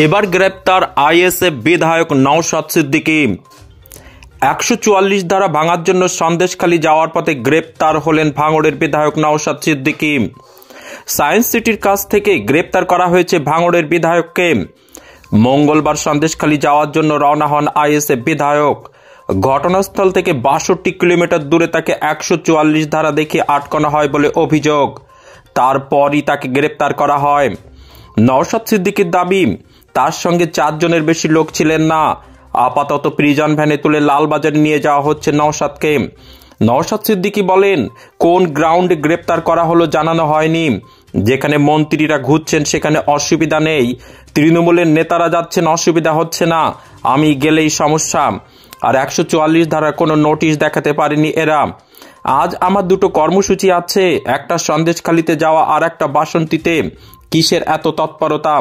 এবার গ্রেপ্তার আইএসএফ বিধায়ক নওশাদ সিদ্দিকী। 144 ধারা ভাঙার জন্য সন্দেশখালী যাওয়ার পথে গ্রেপ্তার হলেন ভাঙড়ের বিধায়ক নওশাদ সিদ্দিকী। সায়েন্স সিটির কাছ থেকে গ্রেপ্তার করা হয়েছে ভাঙড়ের বিধায়ককে। মঙ্গলবার সন্দেশখালী যাওয়ার জন্য রওনা হন আইএসএফ বিধায়ক। ঘটনাস্থল থেকে 62 কিলোমিটার দূরে তাকে 144 ধারা দেখে আটকানো হয় বলে অভিযোগ। তারপরই তাকে গ্রেপ্তার করা হয়। নওশাদ সিদ্দিকীর দাবি, তার সঙ্গে 4 জনের বেশি লোক ছিলেন না। আপাতত প্রিজন ভ্যানে তুলে লালবাজারে নিয়ে যাওয়া হচ্ছে নওশাদকে। নওশাদ সিদ্দিকী বলেন, কোন গ্রাউন্ডে গ্রেপ্তার করা হলো জানানো হয়নি। যেখানে মন্ত্রীরা ঘুরছেন সেখানে অসুবিধা নেই, তৃণমূলের নেতারা যাচ্ছেন অসুবিধা হচ্ছে না, আমি গেলেই সমস্যা। আর 144 ধারার কোনো নোটিশ দেখাতে পারেনি এরা। আজ আমার 2টো কর্মসূচি আছে, একটা সন্দেশখালীতে যাওয়া আর একটা বাসন্তীতে। কিসের এত তৎপরতা?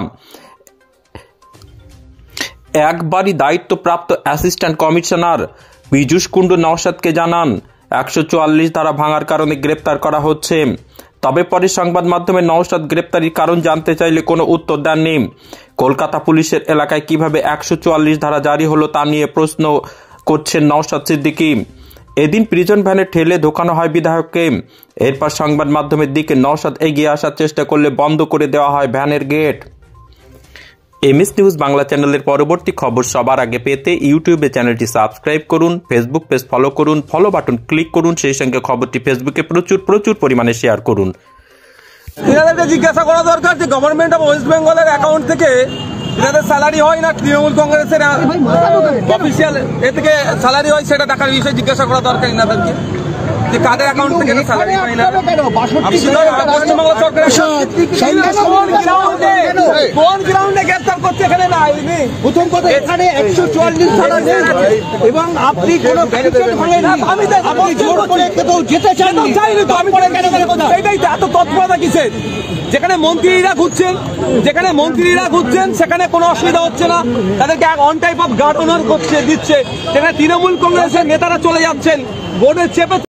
একবারই দায়িত্বপ্রাপ্ত অ্যাসিস্ট্যান্ট কমিশনার পীযূষ কুণ্ডু নওশাদকে জানান 144 ধারা ভাঙার কারণে গ্রেপ্তার করা হচ্ছে। তবে পরে সংবাদ মাধ্যমে নওশাদ গ্রেপ্তারির কারণ জানতে চাইলে কোনো উত্তর দেননি। কলকাতা পুলিশের এলাকায় কিভাবে 144 ধারা জারি হলো তা নিয়ে প্রশ্ন করছেন নওশাদ সিদ্দিকী। এদিন প্রিজন ভ্যানে ঠেলে ঢোকানো হয় বিধায়ককে। এরপর সংবাদ মাধ্যমের দিকে নওশাদ এগিয়ে আসার চেষ্টা করলে বন্ধ করে দেওয়া হয় ভ্যানের গেট। এমএস নিউজ বাংলা চ্যানেলের পরবর্তী খবর সবার আগে পেতে ইউটিউবে চ্যানেলটি সাবস্ক্রাইব করুন, ফেসবুক পেজ ফলো করুন, ফলো বাটন ক্লিক করুন, সেই সঙ্গে খবরটি ফেসবুকে প্রচুর পরিমাণে শেয়ার করুন। এনাদেরকে জিজ্ঞাসা করা দরকার যে গভর্নমেন্ট অফ ওয়েস্ট বেঙ্গলের অ্যাকাউন্ট থেকে এনাদের স্যালারি হয় না তৃণমূল কংগ্রেসের অফিসিয়াল এ থেকে স্যালারি হয়, সেটা দেখার বিষয়ে জিজ্ঞাসা করা দরকার এনাদেরকে যে কাদের অ্যাকাউন্ট থেকে স্যালারি হয় না। পশ্চিমবাংলা সরকার কোন গ্রাউন্ডে গ্রেপ্তার করছে এখানে না। প্রথম কথা, এখানে 144 ধারা এবং আপনি কোনো ব্যারিকেড ভাঙেননি, আপনি জোর করে কেউ যেতে চাননি, তারপরে কেন সেইটাই তো এত তৎপরতা কিসের? যেখানে মন্ত্রীরা ঘুরছেন সেখানে কোনো অসুবিধা হচ্ছে না, তাদেরকে one type of guard honour দিচ্ছে। সেখানে তৃণমূল কংগ্রেসের নেতারা চলে যাচ্ছেন বোর্ডের চেপে।